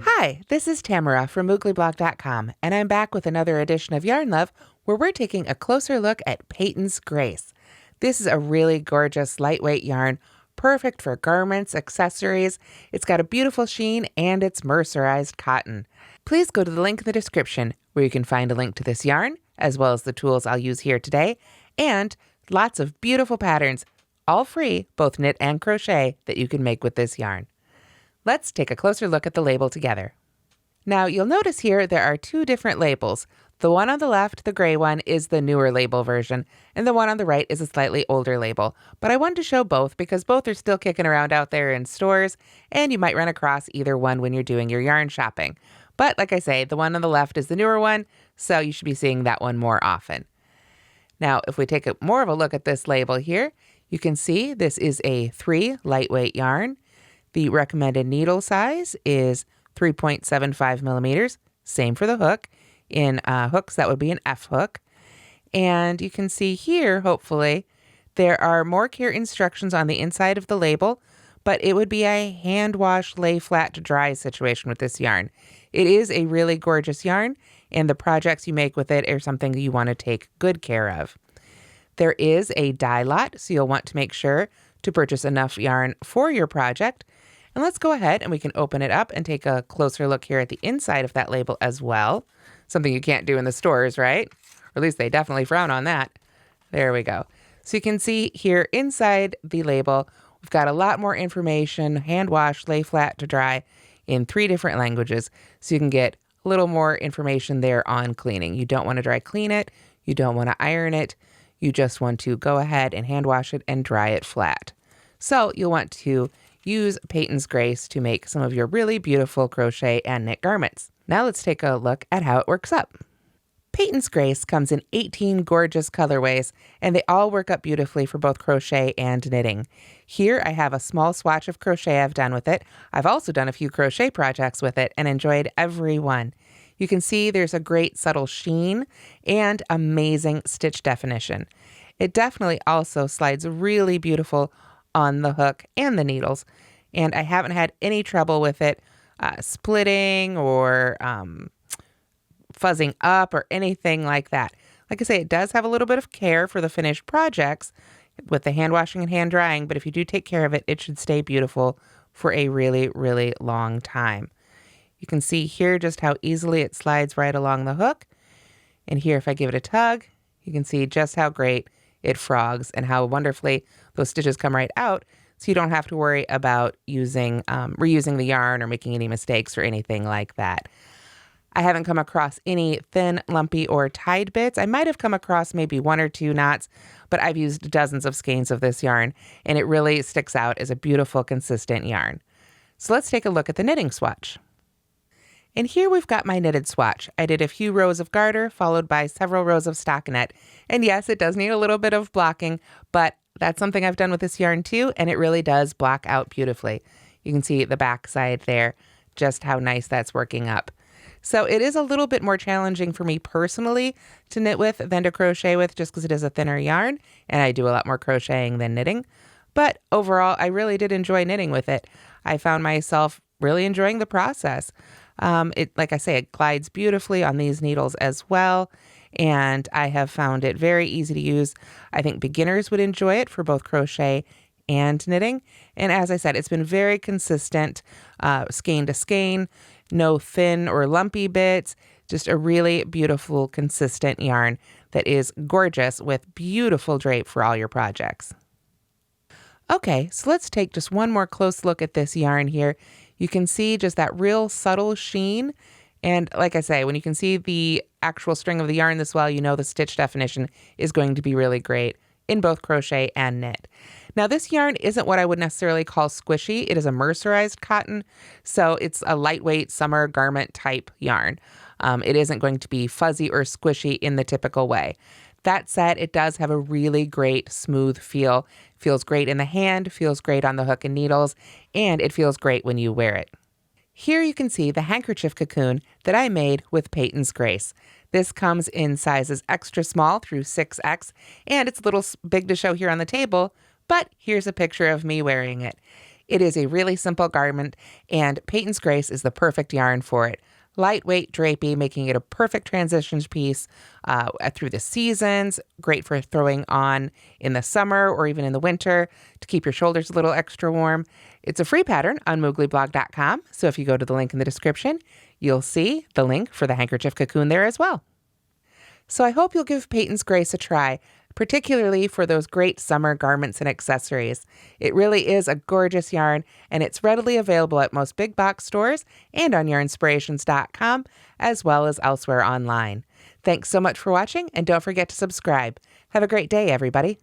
Hi, this is Tamara from mooglyblog.com, and I'm back with another edition of Yarn Love, where we're taking a closer look at Patons Grace. This is a really gorgeous, lightweight yarn, perfect for garments, accessories. It's got a beautiful sheen, and it's mercerized cotton. Please go to the link in the description, where you can find a link to this yarn, as well as the tools I'll use here today, and lots of beautiful patterns, all free, both knit and crochet, that you can make with this yarn. Let's take a closer look at the label together. Now, you'll notice here there are two different labels. The one on the left, the gray one, is the newer label version, and the one on the right is a slightly older label. But I wanted to show both because both are still kicking around out there in stores, and you might run across either one when you're doing your yarn shopping. But like I say, the one on the left is the newer one, so you should be seeing that one more often. Now, if we take more of a look at this label here, you can see this is a 3 lightweight yarn. The recommended needle size is 3.75 millimeters. Same for the hook. In hooks, that would be an F hook. And you can see here, hopefully, there are more care instructions on the inside of the label, but it would be a hand wash, lay flat to dry situation with this yarn. It is a really gorgeous yarn, and the projects you make with it are something you want to take good care of. There is a dye lot, so you'll want to make sure to purchase enough yarn for your project. And let's go ahead and we can open it up and take a closer look here at the inside of that label as well. Something you can't do in the stores, right? Or at least they definitely frown on that. There we go. So you can see here inside the label, we've got a lot more information, hand wash, lay flat to dry in 3 different languages. So you can get a little more information there on cleaning. You don't want to dry clean it. You don't want to iron it. You just want to go ahead and hand wash it and dry it flat. So you'll want to use Patons Grace to make some of your really beautiful crochet and knit garments. Now let's take a look at how it works up. Patons Grace comes in 18 gorgeous colorways, and they all work up beautifully for both crochet and knitting. Here I have a small swatch of crochet I've done with it. I've also done a few crochet projects with it and enjoyed every one. You can see there's a great subtle sheen and amazing stitch definition. It definitely also slides really beautiful on the hook and the needles, and I haven't had any trouble with it splitting or fuzzing up or anything like that. Like I say, it does have a little bit of care for the finished projects with the hand washing and hand drying, but if you do take care of it, it should stay beautiful for a really, really long time. You can see here just how easily it slides right along the hook, and here if I give it a tug, you can see just how great it frogs and how wonderfully those stitches come right out, so you don't have to worry about reusing the yarn or making any mistakes or anything like that. I haven't come across any thin, lumpy, or tied bits. I might have come across maybe 1 or 2 knots, but I've used dozens of skeins of this yarn, and it really sticks out as a beautiful, consistent yarn. So let's take a look at the knitting swatch. And here we've got my knitted swatch. I did a few rows of garter followed by several rows of stockinette. And yes, it does need a little bit of blocking, but that's something I've done with this yarn too, and it really does block out beautifully. You can see the back side there, just how nice that's working up. So it is a little bit more challenging for me personally to knit with than to crochet with, just because it is a thinner yarn, and I do a lot more crocheting than knitting. But overall, I really did enjoy knitting with it. I found myself really enjoying the process. Like I say, it glides beautifully on these needles as well, and I have found it very easy to use. I think beginners would enjoy it for both crochet and knitting. And as I said, it's been very consistent, skein to skein, no thin or lumpy bits, just a really beautiful, consistent yarn that is gorgeous with beautiful drape for all your projects. Okay, so let's take just one more close look at this yarn here. You can see just that real subtle sheen. And like I say, when you can see the actual string of the yarn this well, you know the stitch definition is going to be really great in both crochet and knit. Now, this yarn isn't what I would necessarily call squishy. It is a mercerized cotton, so it's a lightweight summer garment type yarn. It isn't going to be fuzzy or squishy in the typical way. That said, it does have a really great smooth feel. Feels great in the hand, feels great on the hook and needles, and it feels great when you wear it. Here you can see the handkerchief cocoon that I made with Patons Grace. This comes in sizes extra small through 6X, and it's a little big to show here on the table, but here's a picture of me wearing it. It is a really simple garment, and Patons Grace is the perfect yarn for it. Lightweight, drapey, making it a perfect transition piece through the seasons. Great for throwing on in the summer or even in the winter to keep your shoulders a little extra warm. It's a free pattern on mooglyblog.com, so if you go to the link in the description, you'll see the link for the handkerchief cocoon there as well. So I hope you'll give Patons Grace a try, particularly for those great summer garments and accessories. It really is a gorgeous yarn, and it's readily available at most big box stores and on yarnspirations.com, as well as elsewhere online. Thanks so much for watching, and don't forget to subscribe. Have a great day, everybody.